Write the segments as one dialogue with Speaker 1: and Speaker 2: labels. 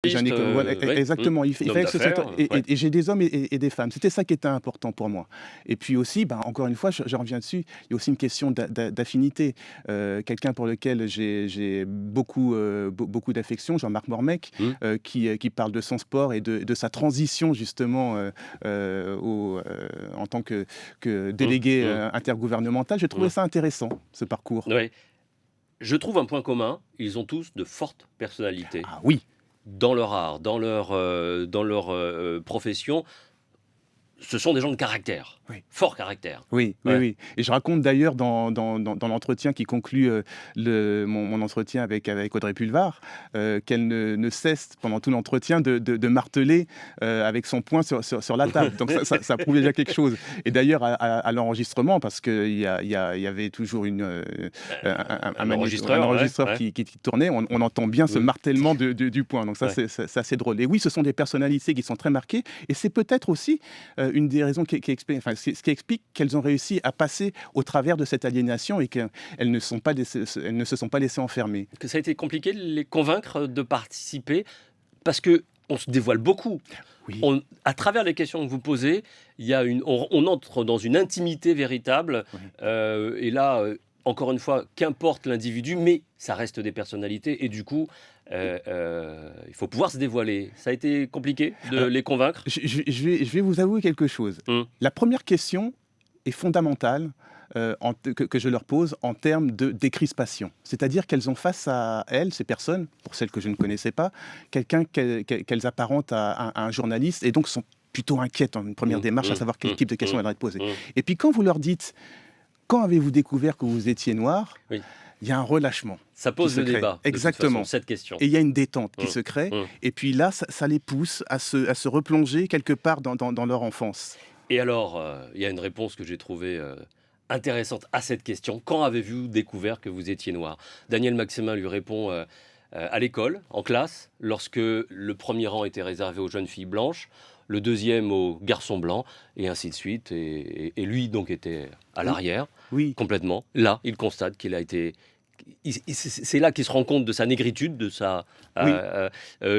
Speaker 1: Voilà,
Speaker 2: Oui,
Speaker 1: exactement. Il
Speaker 2: un homme
Speaker 1: fallait que ce soit
Speaker 2: d'affaires, ouais.
Speaker 1: et j'ai des hommes et des femmes. C'était ça qui était important pour moi. Et puis aussi, ben, encore une fois, je reviens dessus, il y a aussi une question d'affinité. Quelqu'un pour lequel j'ai beaucoup d'affection, Jean-Marc Mormec,
Speaker 2: Mmh.
Speaker 1: qui parle de son sport et de sa transition justement, en tant que
Speaker 2: Mmh.
Speaker 1: délégué,
Speaker 2: Mmh.
Speaker 1: intergouvernemental. J'ai trouvé
Speaker 2: Mmh.
Speaker 1: ça intéressant, ce parcours.
Speaker 2: Ouais. Je trouve un point commun, ils ont tous de fortes personnalités.
Speaker 1: Ah oui!
Speaker 2: Dans leur art, dans leur, profession, ce sont des gens de caractère,
Speaker 1: Oui.
Speaker 2: fort caractère.
Speaker 1: Oui, oui,
Speaker 2: Ouais.
Speaker 1: oui, et je raconte d'ailleurs dans l'entretien qui conclut, mon entretien avec Audrey Pulvar, qu'elle ne cesse pendant tout l'entretien de marteler, avec son poing sur la table. Donc ça prouve déjà quelque chose, et d'ailleurs à l'enregistrement, parce qu'il y avait toujours
Speaker 2: Un
Speaker 1: un
Speaker 2: enregistreur, ouais,
Speaker 1: enregistreur
Speaker 2: ouais.
Speaker 1: qui tournait, on entend bien ce
Speaker 2: Oui,
Speaker 1: martèlement du poing, donc ça
Speaker 2: ouais.
Speaker 1: c'est assez drôle, et oui, ce sont des personnalités qui sont très marquées, et c'est peut-être aussi, une des raisons qui explique, enfin, ce qui explique qu'elles ont réussi à passer au travers de cette aliénation et qu'elles ne sont pas laissées, elles ne se sont pas laissées enfermer.
Speaker 2: Que ça a été compliqué de les convaincre de participer? Parce que on se dévoile beaucoup.
Speaker 1: Oui,
Speaker 2: On à travers les questions que vous posez, il y a on entre dans une intimité véritable,
Speaker 1: oui.
Speaker 2: et là, encore une fois, qu'importe l'individu, mais ça reste des personnalités et du coup, il faut pouvoir se dévoiler. Ça a été compliqué de
Speaker 1: Alors,
Speaker 2: les convaincre?
Speaker 1: je vais vous avouer quelque chose.
Speaker 2: Mmh.
Speaker 1: La première question est fondamentale, que je leur pose en termes de décrispation. C'est-à-dire qu'elles ont face à elles, ces personnes, pour celles que je ne connaissais pas, quelqu'un qu'elles apparentent à un journaliste, et donc sont plutôt inquiètes en une première
Speaker 2: Mmh,
Speaker 1: démarche, à
Speaker 2: mmh,
Speaker 1: savoir quel
Speaker 2: mmh,
Speaker 1: type de questions
Speaker 2: mmh,
Speaker 1: elles vont être posées.
Speaker 2: mmh.
Speaker 1: Et puis quand vous leur dites: «Quand avez-vous découvert que vous étiez noir?»,
Speaker 2: Oui,
Speaker 1: il y a un relâchement
Speaker 2: ça
Speaker 1: qui
Speaker 2: pose
Speaker 1: se
Speaker 2: le
Speaker 1: crée.
Speaker 2: débat de toute façon,
Speaker 1: Exactement.
Speaker 2: cette question.
Speaker 1: Et il y a une détente qui
Speaker 2: Mmh,
Speaker 1: se crée,
Speaker 2: mmh.
Speaker 1: et puis là, ça les pousse à se replonger quelque part dans leur enfance.
Speaker 2: Et alors, il y a une réponse que j'ai trouvée, intéressante à cette question. Quand avez-vous découvert que vous étiez noir? Daniel Maximin lui répond, à l'école, en classe, lorsque le premier rang était réservé aux jeunes filles blanches, le deuxième aux garçons blancs, et ainsi de suite. Et lui, donc, était à
Speaker 1: Oui,
Speaker 2: l'arrière,
Speaker 1: oui.
Speaker 2: complètement. Là, il constate qu'il a été... C'est là qu'il se rend compte de sa négritude, de sa...
Speaker 1: Oui.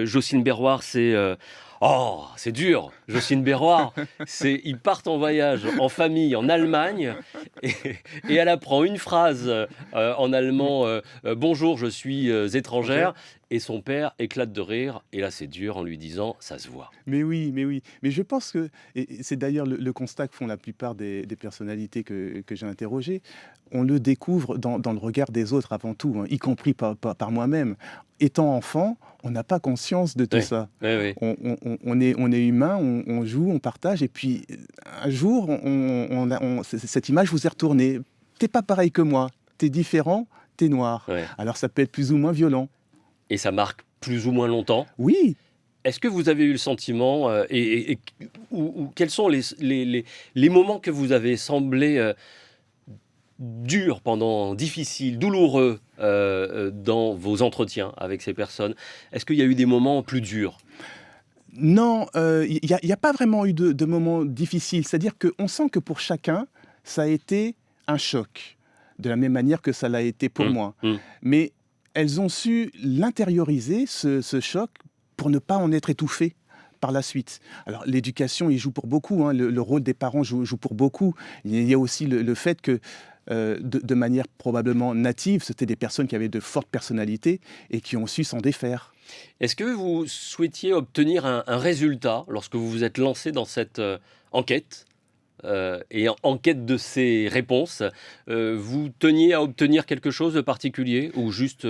Speaker 2: Jocelyne Berroir, c'est... oh, c'est dur, Jocelyne Berroir. Ils partent en voyage en famille en Allemagne et, et elle apprend une phrase en
Speaker 1: Mmh.
Speaker 2: allemand, bonjour, je suis
Speaker 1: Angère.
Speaker 2: étrangère, et son père éclate de rire. Et là, c'est dur en lui disant, ça se voit.
Speaker 1: Mais oui, mais oui. Mais je pense que, et c'est d'ailleurs le constat que font la plupart des personnalités que j'ai interrogées, on le découvre dans le regard des autres avant tout, hein, y compris par moi-même. Étant enfant, on n'a pas conscience de tout
Speaker 2: Oui,
Speaker 1: ça.
Speaker 2: oui, oui.
Speaker 1: On est humain, on joue, on partage, et puis un jour, cette image vous est retournée. T'es pas pareil que moi, t'es différent, t'es noir.
Speaker 2: Ouais.
Speaker 1: Alors ça peut être plus ou moins violent.
Speaker 2: Et ça marque plus ou moins longtemps.
Speaker 1: Oui,
Speaker 2: Est-ce que vous avez eu le sentiment, ou quels sont les moments que vous avez semblé durs, difficiles, douloureux, dans vos entretiens avec ces personnes? Est-ce qu'il y a eu des moments plus durs?
Speaker 1: non, il y a pas vraiment eu de moments difficiles. C'est-à-dire qu'on sent que pour chacun, ça a été un choc, de la même manière que ça l'a été pour
Speaker 2: Mmh,
Speaker 1: moi.
Speaker 2: mmh.
Speaker 1: Mais elles ont su l'intérioriser, ce choc, pour ne pas en être étouffées par la suite. Alors l'éducation, il joue pour beaucoup, hein, le rôle des parents joue pour beaucoup. Il y a aussi le fait que, de manière probablement native, c'était des personnes qui avaient de fortes personnalités et qui ont su s'en défaire.
Speaker 2: Est-ce que vous souhaitiez obtenir un résultat lorsque vous vous êtes lancé dans cette, enquête? En quête de ces réponses, vous teniez à obtenir quelque chose de particulier ou juste,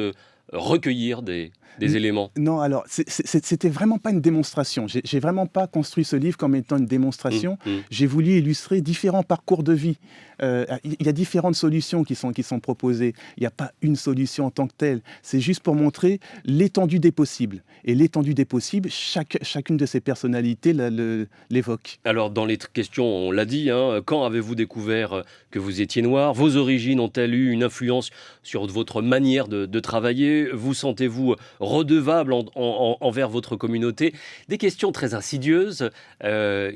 Speaker 2: recueillir des
Speaker 1: N
Speaker 2: éléments?
Speaker 1: non, alors c'était vraiment pas une démonstration. J'ai vraiment pas construit ce livre comme étant une
Speaker 2: Mmh,
Speaker 1: démonstration.
Speaker 2: mmh.
Speaker 1: J'ai voulu illustrer différents parcours de vie. Il y a différentes solutions qui sont proposées. Il y a pas une solution en tant que telle. C'est juste pour montrer l'étendue des possibles, et l'étendue des possibles, chacune de ces personnalités l'évoque.
Speaker 2: Alors dans les questions, on l'a dit, hein, quand avez-vous découvert, que vous étiez noir? Vos origines ont-elles eu une influence sur votre manière de travailler? Vous sentez-vous redevable envers votre communauté? Des questions très insidieuses,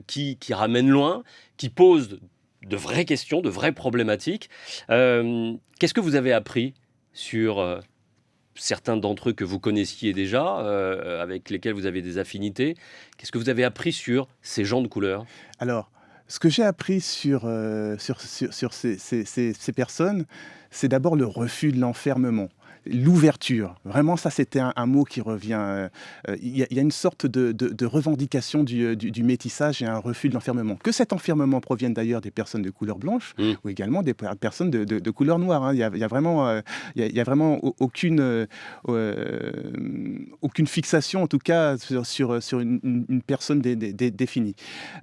Speaker 2: qui ramènent loin, qui posent de vraies questions, de vraies problématiques. Qu'est-ce que vous avez appris sur, certains d'entre eux que vous connaissiez déjà, avec lesquels vous avez des affinités. Qu'est-ce que vous avez appris sur ces gens de couleur?
Speaker 1: Alors, ce que j'ai appris sur ces personnes, c'est d'abord le refus de l'enfermement. L'ouverture, vraiment ça c'était un mot qui revient. Il y a une sorte de revendication du métissage et un refus de l'enfermement. Que cet enfermement provienne d'ailleurs des personnes de couleur blanche
Speaker 2: Mmh.
Speaker 1: ou également des personnes de couleur noire, hein. Il y a vraiment, il y a vraiment aucune fixation en tout cas sur une personne définie.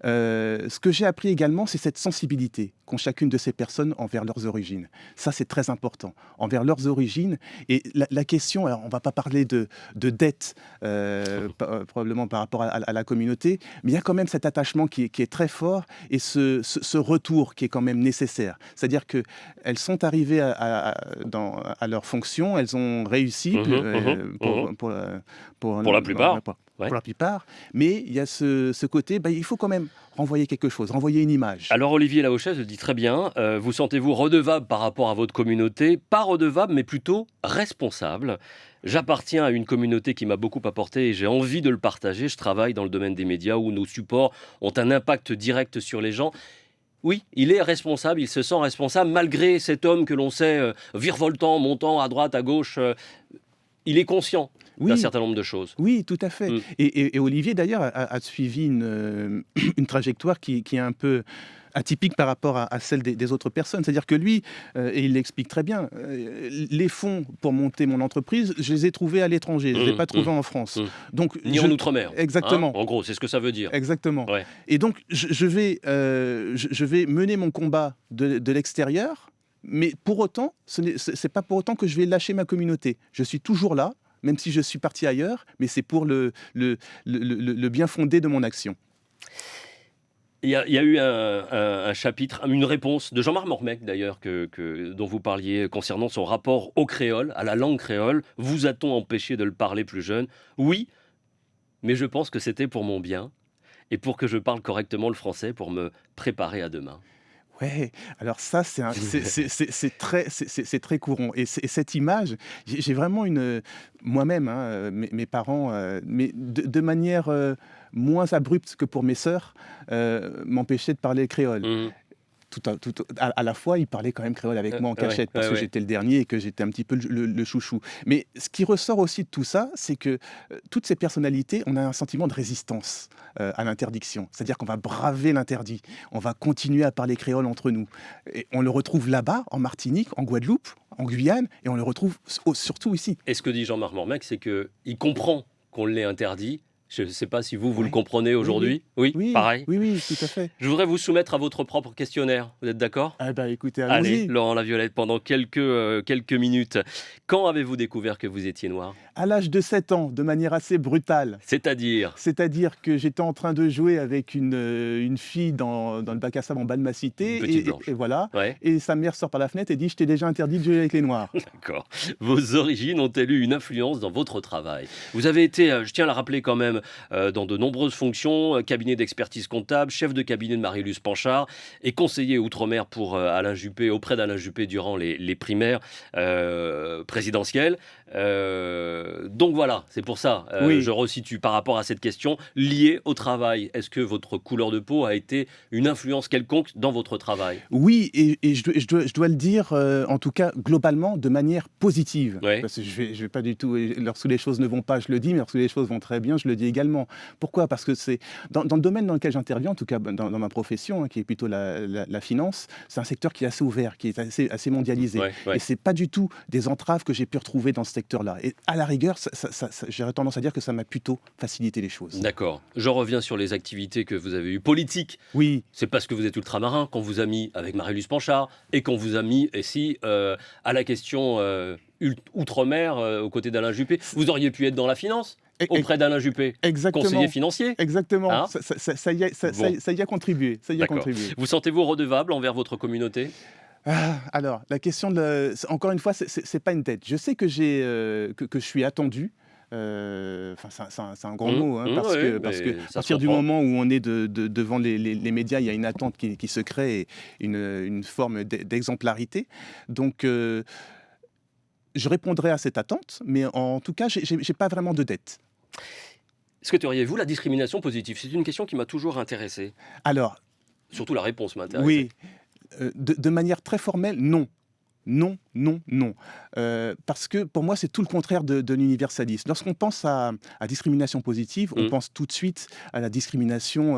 Speaker 1: Ce que j'ai appris également, c'est cette sensibilité qu'ont chacune de ces personnes envers leurs origines. Ça, c'est très important, envers leurs origines. Et la question, alors on ne va pas parler de dette, probablement par rapport à la communauté, mais il y a quand même cet attachement qui est très fort et ce retour qui est quand même nécessaire. C'est-à-dire qu'elles sont arrivées à leur fonction, elles ont réussi
Speaker 2: Mmh mh. Mmh. Pour la plupart, ouais.
Speaker 1: pour la plupart, mais il y a ce côté, il faut quand même renvoyer quelque chose, renvoyer une image.
Speaker 2: Alors Olivier Laochet le dit très bien, vous sentez-vous redevable par rapport à votre communauté? Pas redevable, mais plutôt responsable. J'appartiens à une communauté qui m'a beaucoup apporté et j'ai envie de le partager. Je travaille dans le domaine des médias où nos supports ont un impact direct sur les gens. Oui, il est responsable, il se sent responsable, malgré cet homme que l'on sait virevoltant, montant à droite, à gauche. Il est conscient d'un
Speaker 1: Oui,
Speaker 2: certain nombre de choses.
Speaker 1: oui, tout à fait.
Speaker 2: Mm.
Speaker 1: Et Olivier, d'ailleurs, a suivi une trajectoire qui est un peu atypique par rapport à celle des autres personnes. C'est-à-dire que lui, et il l'explique très bien, les fonds pour monter mon entreprise, je les ai trouvés à l'étranger, je ne les ai pas trouvés en France.
Speaker 2: Mm.
Speaker 1: Donc,
Speaker 2: Ni en outre-mer.
Speaker 1: Exactement.
Speaker 2: En gros, c'est ce que ça veut dire.
Speaker 1: Exactement.
Speaker 2: Ouais.
Speaker 1: Et donc, je vais mener mon combat de l'extérieur, mais pour autant, c'est pas pour autant que je vais lâcher ma communauté. Je suis toujours là, même si je suis parti ailleurs, mais c'est pour le bien fondé de mon action.
Speaker 2: Il y a eu un chapitre, une réponse de Jean-Marc Mormec d'ailleurs, dont vous parliez concernant son rapport au créole, à la langue créole. Vous a-t-on empêché de le parler plus jeune? Oui, mais je pense que c'était pour mon bien et pour que je parle correctement le français pour me préparer à demain.
Speaker 1: Ouais, alors ça, c'est très courant. Et cette image, j'ai vraiment moi-même, hein, mes parents, mais de manière moins abrupte que pour mes sœurs, m'empêchaient de parler créole.
Speaker 2: Mhm.
Speaker 1: À la fois, il parlait quand même créole avec moi en
Speaker 2: Ouais,
Speaker 1: cachette, parce
Speaker 2: ouais,
Speaker 1: que
Speaker 2: ouais.
Speaker 1: j'étais le dernier et que j'étais un petit peu le chouchou. Mais ce qui ressort aussi de tout ça, c'est que toutes ces personnalités, on a un sentiment de résistance à l'interdiction. C'est-à-dire qu'on va braver l'interdit, on va continuer à parler créole entre nous. Et on le retrouve là-bas, en Martinique, en Guadeloupe, en Guyane, et on le retrouve surtout ici.
Speaker 2: Et ce que dit Jean-Marc Mormec, c'est qu'il comprend qu'on l'ait interdit. Je ne sais pas si vous le
Speaker 1: Ouais.
Speaker 2: comprenez
Speaker 1: Oui, oui.
Speaker 2: aujourd'hui. Oui,
Speaker 1: Oui,
Speaker 2: pareil.
Speaker 1: oui, oui, tout à fait.
Speaker 2: Je voudrais vous soumettre à votre propre questionnaire. Vous êtes d'accord?
Speaker 1: Ah bah écoutez,
Speaker 2: Allez,
Speaker 1: allons-y.
Speaker 2: Laurent Laviolette, pendant quelques minutes. Quand avez-vous découvert que vous étiez noir?
Speaker 1: À l'âge de 7 ans, de manière assez brutale.
Speaker 2: C'est-à-dire?
Speaker 1: C'est-à-dire que j'étais en train de jouer avec une fille dans le bac à sable en bas de ma
Speaker 2: Une
Speaker 1: cité,
Speaker 2: petite blanche.
Speaker 1: et voilà.
Speaker 2: Ouais,
Speaker 1: Et sa mère sort par la fenêtre et dit: «Je t'ai déjà interdit de jouer avec les noirs».
Speaker 2: d'accord. Vos origines ont-elles eu une influence dans votre travail? Vous avez été, je tiens à le rappeler quand même, dans de nombreuses fonctions, cabinet d'expertise comptable, chef de cabinet de Marie-Luce Panchard et conseiller outre-mer pour Alain Juppé, auprès d'Alain Juppé durant les primaires présidentielles. Donc voilà, c'est pour ça,
Speaker 1: Oui.
Speaker 2: je resitue par rapport à cette question liée au travail. Est-ce que votre couleur de peau a été une influence quelconque dans votre travail?
Speaker 1: Oui, et je dois le dire, en tout cas globalement de manière positive.
Speaker 2: Ouais.
Speaker 1: Parce que je vais pas du tout, lorsque les choses ne vont pas, je le dis, mais lorsque les choses vont très bien, je le dis également. Pourquoi? Parce que c'est dans le domaine dans lequel j'interviens, en tout cas dans ma profession, hein, qui est plutôt la finance, c'est un secteur qui est assez ouvert, qui est assez mondialisé.
Speaker 2: Ouais, ouais.
Speaker 1: Et c'est pas du tout des entraves que j'ai pu retrouver dans ce secteur-là. Et à la rigueur, j'aurais tendance à dire que ça m'a plutôt facilité les choses.
Speaker 2: D'accord. Je reviens sur les activités que vous avez eues politiques.
Speaker 1: Oui,
Speaker 2: C'est parce que vous êtes ultramarin qu'on vous a mis avec Marie-Luce Panchard et qu'on vous a mis ici à la question outre-mer aux côtés d'Alain Juppé. Vous auriez pu être dans la finance auprès d'Alain Juppé,
Speaker 1: exactement.
Speaker 2: conseiller financier.
Speaker 1: Exactement.
Speaker 2: Hein?
Speaker 1: Ça y a,
Speaker 2: Bon.
Speaker 1: ça y a contribué. Ça y a
Speaker 2: D'accord.
Speaker 1: contribué.
Speaker 2: Vous sentez-vous redevable envers votre communauté?
Speaker 1: Alors, la question encore une fois, c'est pas une dette. Je sais que que je suis attendu. Enfin, c'est un grand mot, hein, parce
Speaker 2: ouais,
Speaker 1: que
Speaker 2: mais
Speaker 1: à
Speaker 2: ça se
Speaker 1: partir du
Speaker 2: comprend.
Speaker 1: moment où on est devant les médias, il y a une attente qui se crée et une forme d'exemplarité. Donc, je répondrai à cette attente, mais en tout cas, j'ai pas vraiment de dette.
Speaker 2: Souhaiteriez-vous la discrimination positive? C'est une question qui m'a toujours intéressé.
Speaker 1: Alors,
Speaker 2: Surtout la réponse m'intéressait.
Speaker 1: oui, de manière très formelle, non. Non, non, non. Parce que pour moi, c'est tout le contraire de l'universalisme. Lorsqu'on pense à discrimination positive, on
Speaker 2: Mmh.
Speaker 1: pense tout de suite à la discrimination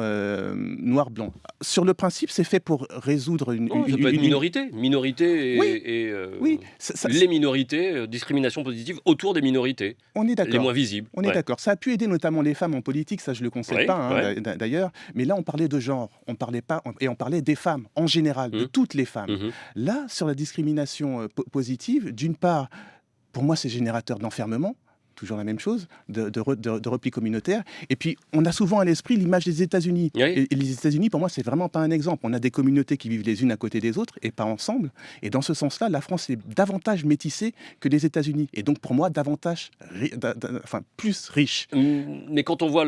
Speaker 1: noir-blanc. Sur le principe, c'est fait pour résoudre
Speaker 2: Oh, ça peut être minorité. Minorité
Speaker 1: Oui,
Speaker 2: et
Speaker 1: oui,
Speaker 2: les minorités, discrimination positive autour des minorités,
Speaker 1: on est
Speaker 2: les
Speaker 1: d'accord.
Speaker 2: moins visibles.
Speaker 1: On est
Speaker 2: Ouais.
Speaker 1: d'accord. Ça a pu aider notamment les femmes en politique, ça je ne le concède
Speaker 2: Oui,
Speaker 1: pas, hein,
Speaker 2: ouais.
Speaker 1: d'ailleurs. Mais là, on parlait de genre, on parlait pas, et on parlait des femmes en général, de
Speaker 2: Mmh.
Speaker 1: toutes les femmes.
Speaker 2: Mmh.
Speaker 1: Là, sur la discrimination positive, d'une part, pour moi, c'est générateur d'enfermement. Toujours la même chose, de repli communautaire. Et puis, on a souvent à l'esprit l'image des États-Unis.
Speaker 2: Oui.
Speaker 1: Et les États-Unis, pour moi, c'est vraiment pas un exemple. On a des communautés qui vivent les unes à côté des autres et pas ensemble. Et dans ce sens-là, la France est davantage métissée que les États-Unis. Et donc, pour moi, plus riche.
Speaker 2: Mais quand on voit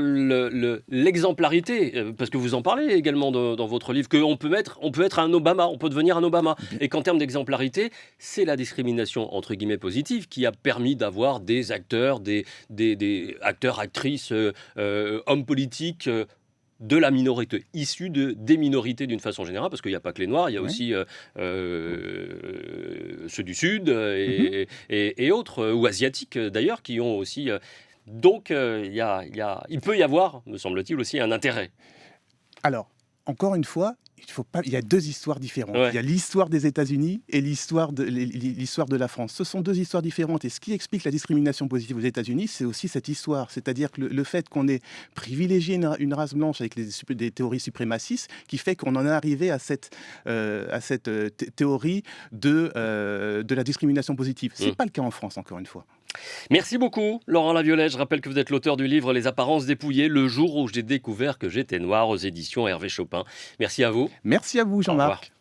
Speaker 2: l'exemplarité, parce que vous en parlez également dans votre livre, qu'on peut être un Obama, on peut devenir un Obama, et qu'en termes d'exemplarité, c'est la discrimination entre guillemets positive qui a permis d'avoir des acteurs, des acteurs, actrices, hommes politiques. De la minorité, issus des minorités d'une façon générale, parce qu'il n'y a pas que les Noirs, il y a
Speaker 1: Ouais.
Speaker 2: aussi ceux du Sud
Speaker 1: Mhm.
Speaker 2: et autres, ou Asiatiques d'ailleurs, qui ont aussi... donc il peut y avoir, me semble-t-il, aussi un intérêt.
Speaker 1: Alors, encore une fois, il y a deux histoires différentes.
Speaker 2: Ouais.
Speaker 1: Il y a l'histoire des États-Unis et l'histoire de la France. Ce sont deux histoires différentes. Et ce qui explique la discrimination positive aux États-Unis, c'est aussi cette histoire. C'est-à-dire que le fait qu'on ait privilégié une race blanche avec des théories suprémacistes qui fait qu'on en est arrivé à cette théorie de la discrimination positive. Ce n'est
Speaker 2: Mm.
Speaker 1: pas le cas en France, encore une fois.
Speaker 2: Merci beaucoup, Laurent Laviolette. Je rappelle que vous êtes l'auteur du livre Les apparences dépouillées, le jour où j'ai découvert que j'étais noir, aux éditions Hervé Chopin. Merci à vous.
Speaker 1: Merci à vous,
Speaker 2: Au revoir.
Speaker 1: Jean-Marc.